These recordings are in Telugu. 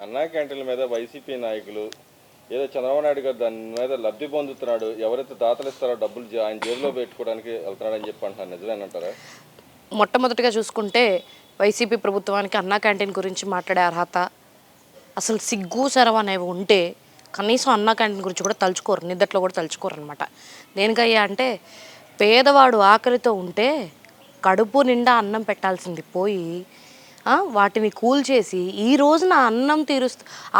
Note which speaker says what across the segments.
Speaker 1: అన్నా క్యాంటీన్ల మీద వైసీపీ నాయకులు ఏదో చంద్రబాబు నాయుడు గారు దాని మీద లబ్ధి పొందుతున్నాడు, ఎవరైతే దాతలు ఇస్తారో డబ్బులు ఆయన జేబులో పెట్టుకోవడానికి వెళ్తున్నాడని చెప్పి అంటున్నారు. నిజమేనంటారా?
Speaker 2: మొట్టమొదటిగా చూసుకుంటే వైసీపీ ప్రభుత్వానికి అన్నా క్యాంటీన్ గురించి మాట్లాడే అర్హత, అసలు సిగ్గు సరవ అనేవి ఉంటే కనీసం అన్నా క్యాంటీన్ గురించి కూడా తలుచుకోరు, నిద్దట్లో కూడా తలుచుకోరు అనమాట. దేనికయ్యా అంటే పేదవాడు ఆకలితో ఉంటే కడుపు నిండా అన్నం పెట్టాల్సింది పోయి వాటిని కూల్చేసి ఈ రోజున అన్నం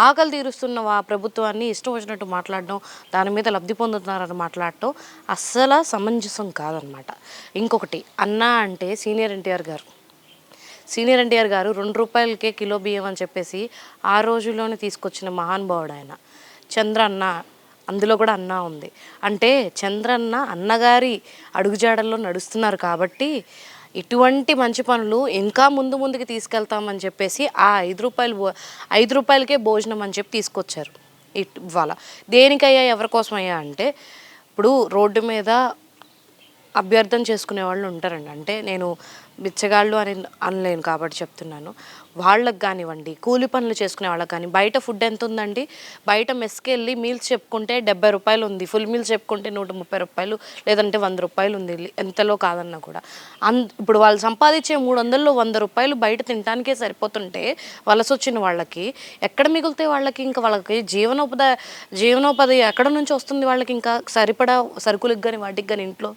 Speaker 2: ఆకలి తీరుస్తున్న ప్రభుత్వాన్ని ఇష్టం వచ్చినట్టు మాట్లాడడం, దాని మీద లబ్ధి పొందుతున్నారని మాట్లాడటం అస్సలు సమంజసం కాదనమాట. ఇంకొకటి, అన్నా అంటే సీనియర్ ఎన్టీఆర్ గారు 2 రూపాయలకే కిలో బియ్యం అని చెప్పేసి ఆ రోజుల్లోనే తీసుకొచ్చిన మహానుభావుడు ఆయన. చంద్రన్న, అందులో కూడా అన్న ఉంది అంటే చంద్రన్న అన్నగారి అడుగుజాడల్లో నడుస్తున్నారు కాబట్టి ఇటువంటి మంచి పనులు ఇంకా ముందుకి తీసుకెళ్తామని చెప్పేసి ఆ 5 రూపాయలకే భోజనం అని చెప్పి తీసుకొచ్చారు. ఇవాళ దేనికయ్యా, ఎవరికోసమయ్యా అంటే ఇప్పుడు రోడ్డు మీద అభ్యర్థన చేసుకునే వాళ్ళు ఉంటారండి. అంటే నేను బిచ్చగాళ్ళు అని అనలేను కాబట్టి చెప్తున్నాను. వాళ్ళకి కానివ్వండి, కూలి పనులు చేసుకునే వాళ్ళకి కానీ, బయట ఫుడ్ ఎంత ఉందండి? బయట మెస్కి వెళ్ళి మీల్స్ చెప్పుకుంటే 70 రూపాయలు ఉంది, ఫుల్ మీల్స్ చెప్పుకుంటే 130 రూపాయలు, లేదంటే 100 రూపాయలు ఉంది, ఎంతలో కాదన్నా కూడా. ఇప్పుడు వాళ్ళు సంపాదించే 300లో 100 రూపాయలు బయట తినడానికే సరిపోతుంటే వలస వచ్చిన వాళ్ళకి ఎక్కడ మిగులుతాయి? వాళ్ళకి ఇంకా వాళ్ళకి జీవనోపాధి ఎక్కడ నుంచి వస్తుంది? వాళ్ళకి ఇంకా సరిపడా సరుకులకు కానీ వాటికి కానీ ఇంట్లో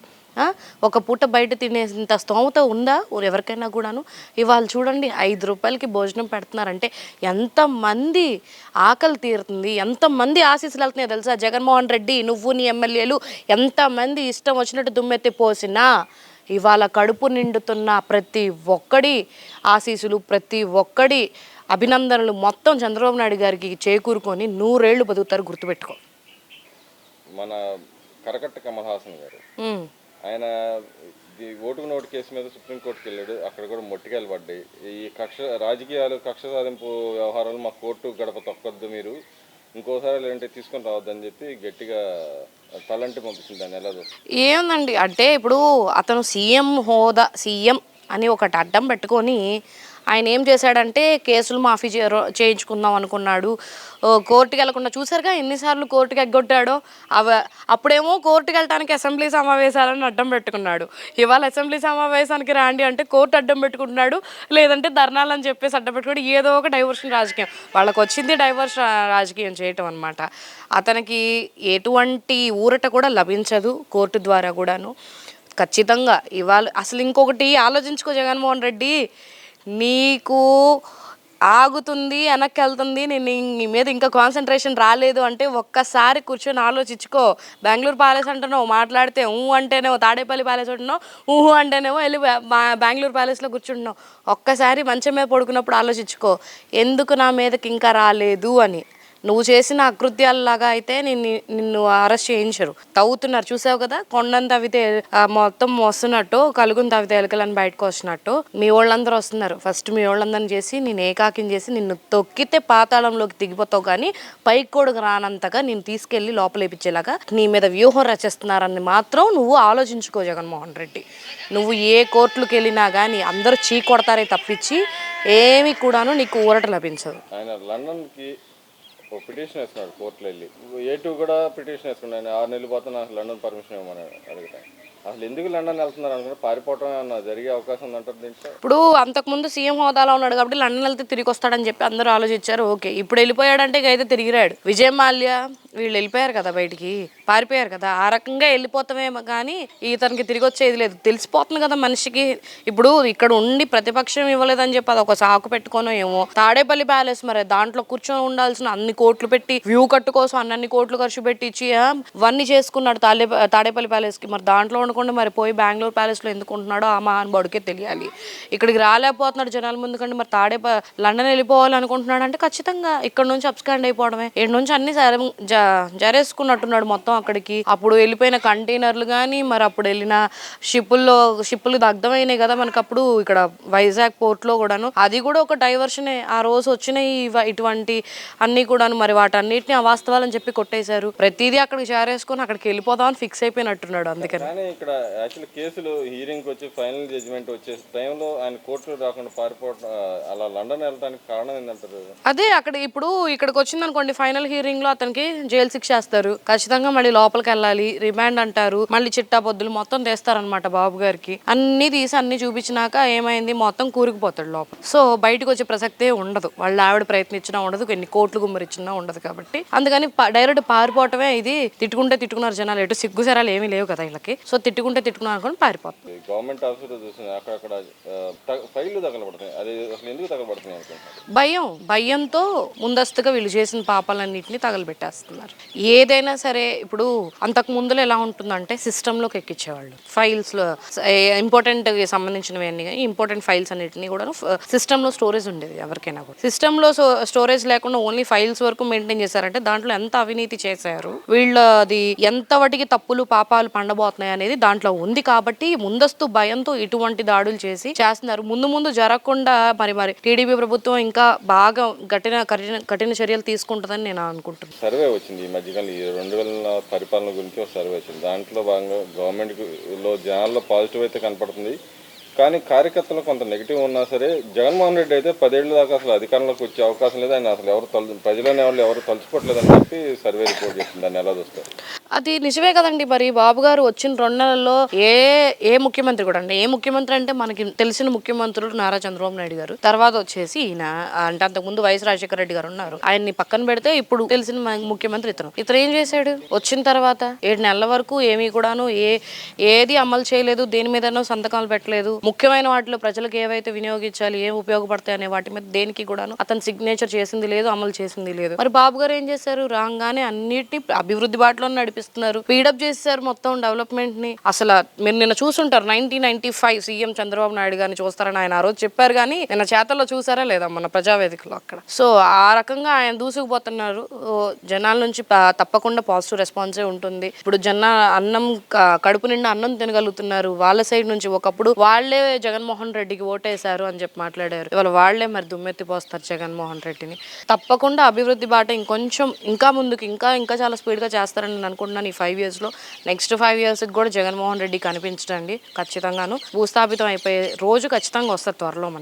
Speaker 2: ఒక పూట బయట తినేంత స్తోమత ఉందా ఎవరికైనా కూడాను? ఇవాళ చూడండి 5 రూపాయలకి భోజనం పెడుతున్నారంటే ఎంతమంది ఆకలి తీరుతుంది, ఎంతమంది ఆశీస్సులు వెళ్తున్నాయో తెలుసా? జగన్మోహన్ రెడ్డి, నువ్వు నీ ఎమ్మెల్యేలు ఎంతమంది ఇష్టం వచ్చినట్టు దుమ్మెత్తి పోసినా ఇవాళ కడుపు నిండుతున్న ప్రతి ఒక్కడి ఆశీస్సులు, ప్రతి ఒక్కడి అభినందనలు మొత్తం చంద్రబాబు నాయుడు గారికి చేకూరుకొని 100 ఏళ్ళు బతుకుతారు, గుర్తుపెట్టుకో.
Speaker 1: మన కరకట్ట కమల్ హాసన్ గారు ఆయన ఓటుకు నోటు కేసు మీద సుప్రీంకోర్టుకి వెళ్ళాడు. అక్కడ కూడా మొట్టికాయలు పడ్డాయి. ఈ కక్ష సాధింపు వ్యవహారాలు మా కోర్టు గడప తొక్కొద్దు, మీరు ఇంకోసారి లేదంటే తీసుకొని రావద్దని చెప్పి గట్టిగా తలంటి పంపించింది. దాన్ని ఎలా
Speaker 2: ఏముందండి అంటే ఇప్పుడు అతను సీఎం అని ఒకటి అడ్డం పెట్టుకొని ఆయన ఏం చేశాడంటే కేసులు మాఫీ చేయించుకుందాం అనుకున్నాడు. కోర్టుకి వెళ్లకుండా చూసారుగా ఎన్నిసార్లు కోర్టుకి ఎగ్గొట్టాడో. అప్పుడేమో కోర్టుకి వెళ్ళడానికి అసెంబ్లీ సమావేశాలను అడ్డం పెట్టుకున్నాడు. ఇవాళ అసెంబ్లీ సమావేశానికి రాండి అంటే కోర్టు అడ్డం పెట్టుకుంటున్నాడు, లేదంటే ధర్నాలని చెప్పేసి అడ్డం పెట్టుకున్నాడు. ఏదో ఒక డైవర్షన్ రాజకీయం వాళ్ళకి వచ్చింది, డైవర్షన్ రాజకీయం చేయటం అనమాట. అతనికి ఎటువంటి ఊరట కూడా లభించదు కోర్టు ద్వారా కూడాను. ఖచ్చితంగా ఇవాళ అసలు ఇంకొకటి ఆలోచించుకో జగన్మోహన్ రెడ్డి, నీకు ఆగుతుంది, వెనక్కి వెళ్తుంది, నేను నీ మీద ఇంకా కాన్సన్ట్రేషన్ రాలేదు అంటే ఒక్కసారి కూర్చొని ఆలోచించుకో. బెంగళూరు ప్యాలెస్ అంటున్నావు, మాట్లాడితే అంటేనేమో తాడేపల్లి ప్యాలెస్ అంటున్నావు, అంటేనేమో వెళ్ళి బెంగళూరు ప్యాలెస్లో కూర్చుంటున్నావు. ఒక్కసారి మంచం మీద పడుకున్నప్పుడు ఆలోచించుకో, ఎందుకు నా మీదకి ఇంకా రాలేదు అని. నువ్వు చేసిన అకృత్యాలలాగా అయితే నిన్ను అరెస్ట్ చేయించరు. తవ్వుతున్నారు, చూసావు కదా, కొండను తవ్వితే మొత్తం వస్తున్నట్టు, కలుగుని తవ్వితే ఎలుకలని బయటకు వస్తున్నట్టు మీ వాళ్ళందరూ వస్తున్నారు. ఫస్ట్ మీ వాళ్ళందరిని చేసి నేను ఏకాకిం చేసి నిన్ను తొక్కితే పాతాళంలోకి దిగిపోతావు, కానీ పైకి కూడా రానంతగా నేను తీసుకెళ్లి లోపలేపించేలాగా నీ మీద వ్యూహం రచిస్తున్నారని మాత్రం నువ్వు ఆలోచించుకో జగన్మోహన్ రెడ్డి. నువ్వు ఏ కోర్టులకు వెళ్ళినా కానీ అందరూ చీ కొడతారే తప్పించి ఏమి కూడాను నీకు ఊరట లభించదు.
Speaker 1: లండన్కి పిటిషన్ వేసుకున్నాడు కోర్టులో వెళ్ళి. A2 కూడా పిటిషన్ వేసుకున్నాను. 6 నెలలు పోతే నాకు లండన్ పర్మిషన్ ఇవ్వమని అడుగుతాను. అసలు ఎందుకు లండన్ వెళ్తున్నారు అనుకుంటే పారిపోవటం ఏమన్నా జరిగే అవకాశం ఉందంటారు దీంట్లో?
Speaker 2: ఇప్పుడు అంతకుముందు సీఎం హోదాలో ఉన్నాడు కాబట్టి లండన్ వెళ్తే తిరిగి వస్తాడని చెప్పి అందరూ ఆలోచించారు. ఓకే, ఇప్పుడు వెళ్ళిపోయాడంటే అయితే తిరిగిరాడు. విజయ్ మాల్యా వీళ్ళు వెళ్ళిపోయారు కదా, బయటికి పారిపోయారు కదా, ఆ రకంగా వెళ్ళిపోతామేమో కానీ ఇతనికి తిరిగి వచ్చేది లేదు. తెలిసిపోతుంది కదా మనిషికి. ఇప్పుడు ఇక్కడ ఉండి ప్రతిపక్షం ఇవ్వలేదని చెప్పి అది ఒక సాకు పెట్టుకోనో ఏమో. తాడేపల్లి ప్యాలెస్ మరి దాంట్లో కూర్చొని ఉండాల్సిన అన్ని కోట్లు పెట్టి వ్యూ కట్టు కోసం అన్ని కోట్లు ఖర్చు పెట్టి ఇచ్చి అవన్నీ చేసుకున్నాడు తాడేపల్లి ప్యాలెస్కి. మరి దాంట్లో ఉండకుండా మరి పోయి బెంగళూరు ప్యాలెస్లో ఎందుకు ఉంటున్నాడో ఆ మహానుభావుడికే తెలియాలి. ఇక్కడికి రాలేకపోతున్నాడు జనాల ముందు కంటే మరి లండన్ వెళ్ళిపోవాలి అనుకుంటున్నాడు అంటే ఖచ్చితంగా ఇక్కడ నుంచి అప్స్కాండ్ అయిపోవడమే. ఇక్కడ నుంచి అన్ని జరేసుకున్నట్టున్నాడు మొత్తం అక్కడికి. అప్పుడు వెళ్ళిపోయిన కంటైనర్లు కానీ, మరి అప్పుడు వెళ్ళిన షిప్పులు దగ్ధమైనాయి కదా మనకు అప్పుడు ఇక్కడ వైజాగ్ పోర్ట్లో కూడాను. అది కూడా ఒక డైవర్షనే. ఆ రోజు వచ్చిన ఇటువంటి అన్ని కూడాను మరి వాటన్నిటిని అవాస్తవాలని చెప్పి కొట్టేశారు. ప్రతిదీ అక్కడికి చేరేసుకొని అక్కడికి వెళ్ళిపోదామని ఫిక్స్ అయిపోయినట్టున్నాడు. అందుకని
Speaker 1: కానీ ఇక్కడ యాక్చువల్ కేసులు హీరింగ్ వచ్చి ఫైనల్ జడ్జిమెంట్ వచ్చే టైంలో ఆయన కోర్టులో రాకుండా పారిపోవడం, అలా లండన్ వెళ్ళడానికి కారణం ఏంటంటారు?
Speaker 2: అదే అక్కడ ఇప్పుడు ఇక్కడికి వచ్చింది అనుకోండి, ఫైనల్ హీరింగ్ లో అతనికి జైలు శిక్ష వేస్తారు. ఖచ్చితంగా మళ్ళీ లోపలికి వెళ్ళాలి, రిమాండ్ అంటారు, మళ్ళీ చిట్టా పొద్దులు మొత్తం తెస్తారనమాట బాబు గారికి. అన్ని తీసి అన్ని చూపించినాక ఏమైంది, మొత్తం కూరుకుపోతాడు లోపల. సో బయటకు వచ్చే ప్రసక్తే ఉండదు. వాళ్ళ ఆవిడ ప్రయత్నించినా ఉండదు, ఎన్ని కోట్లు గుమ్మరిచ్చినా ఉండదు. కాబట్టి అందుకని డైరెక్ట్ పారిపోవటమే. ఇది తిట్టుకున్నారు జనాలు, ఎటు సిగ్గుసరాలు ఏమీ లేవు కదా వీళ్ళకి. సో తిట్టుకున్నారు అనుకోని పారిపోతుంది.
Speaker 1: గవర్నమెంట్ ఆఫీసర్ చూసిన అక్కడక్కడ ఫైళ్లు తగలబడుతున్నాయి. అది అసలు ఎందుకు తగలబడుతున్నాయి అనుకుంటున్నారు?
Speaker 2: భయంతో ముందస్తుగా వీళ్ళు చేసిన పాపాలన్నింటినీ తగలబెట్టేస్తున్నారు. ఏదైనా సరే ఇప్పుడు అంతకు ముందులో ఎలా ఉంటుందంటే సిస్టంలోకి ఎక్కించేవాళ్ళు. ఫైల్స్లో ఇంపార్టెంట్ సంబంధించినవి అన్ని, ఇంపార్టెంట్ ఫైల్స్ అన్నింటినీ కూడా సిస్టంలో స్టోరేజ్ ఉండేది. ఎవరికైనా కూడా సిస్టంలో స్టోరేజ్ లేకుండా ఓన్లీ ఫైల్స్ వరకు మెయింటైన్ చేశారంటే దాంట్లో ఎంత అవినీతి చేశారు వీళ్ళు, అది ఎంత వాటికి తప్పులు పాపాలు పండబోతున్నాయి అనేది దాంట్లో ఉంది. కాబట్టి ముందస్తు భయంతో ఇటువంటి దాడులు చేస్తున్నారు. ముందు జరగకుండా మరి టీడీపీ ప్రభుత్వం ఇంకా బాగా కఠిన చర్యలు తీసుకుంటుందని నేను అనుకుంటున్నాను.
Speaker 1: సర్వే వచ్చింది ఈ మధ్యకాలం, ఈ 2000 పరిపాలన గురించి ఒక సర్వే వచ్చింది. దాంట్లో భాగంగా గవర్నమెంట్లో జనాల్లో పాజిటివ్ అయితే కనపడుతుంది, కానీ కార్యకర్తలు కొంత నెగిటివ్ ఉన్నా సరే జగన్మోహన్ రెడ్డి అయితే 10 ఏళ్ళ దాకా అసలు అధికారంలోకి వచ్చే అవకాశం లేదు, ఆయన అసలు ప్రజలనే వాళ్ళు ఎవరు తలుచుకోవట్లేదని చెప్పి సర్వే రిపోర్ట్ చేసింది. దాన్ని ఎలా చూస్తారు?
Speaker 2: అది నిజమే కదండి. మరి బాబు గారు వచ్చిన 2 నెలల్లో ఏ ముఖ్యమంత్రి కూడా అంటే, ఏ ముఖ్యమంత్రి అంటే మనకి తెలిసిన ముఖ్యమంత్రులు నారా చంద్రబాబు నాయుడు గారు, తర్వాత వచ్చేసి ఈయన, అంటే అంతకుముందు వైఎస్ రాజశేఖర రెడ్డి గారు ఉన్నారు. ఆయన్ని పక్కన పెడితే ఇప్పుడు తెలిసిన ముఖ్యమంత్రి ఇతను ఏం చేశాడు? వచ్చిన తర్వాత 7 నెలల వరకు ఏమీ కూడాను ఏది అమలు చేయలేదు, దేని మీదనో సంతకాలు పెట్టలేదు. ముఖ్యమైన వాటిలో ప్రజలకు ఏవైతే వినియోగించాలి, ఏం ఉపయోగపడతాయి అనే వాటి మీద దేనికి కూడాను అతను సిగ్నేచర్ చేసింది లేదు, అమలు చేసింది లేదు. మరి బాబు గారు ఏం చేశారు? రాగానే అన్నిటిని అభివృద్ధి బాటలో నడిపిస్తున్నారు, స్పీడప్ చేశారు మొత్తం డెవలప్మెంట్ ని. అసలు మీరు నిన్న చూసుంటారు 1995 సీఎం చంద్రబాబు నాయుడు గారిని చూస్తారని ఆయన ఆ రోజు చెప్పారు, కానీ నిన్న చేతల్లో చూసారా లేదా మన ప్రజావేదికలో అక్కడ. సో ఆ రకంగా ఆయన దూసుకుపోతున్నారు. జనాల నుంచి తప్పకుండా పాజిటివ్ రెస్పాన్సే ఉంటుంది. ఇప్పుడు అన్నం కడుపు నిండా అన్నం తినగలుగుతున్నారు. వాళ్ళ సైడ్ నుంచి ఒకప్పుడు వాళ్ళే జగన్మోహన్ రెడ్డికి ఓటేశారు అని చెప్పి మాట్లాడారు, ఇవాళ వాళ్లే మరి దుమ్మెత్తిపోస్తారు జగన్మోహన్ రెడ్డిని. తప్పకుండా అభివృద్ధి బాట ఇంకా ముందుకు ఇంకా చాలా స్పీడ్గా చేస్తారని నేను అనుకుంటున్నాను ఈ 5 yearsలో. నెక్స్ట్ 5 yearsకి కూడా జగన్మోహన్ రెడ్డి కనిపించడండి ఖచ్చితంగాను భూస్థాపితం అయిపోయే రోజు ఖచ్చితంగా వస్తారు త్వరలో.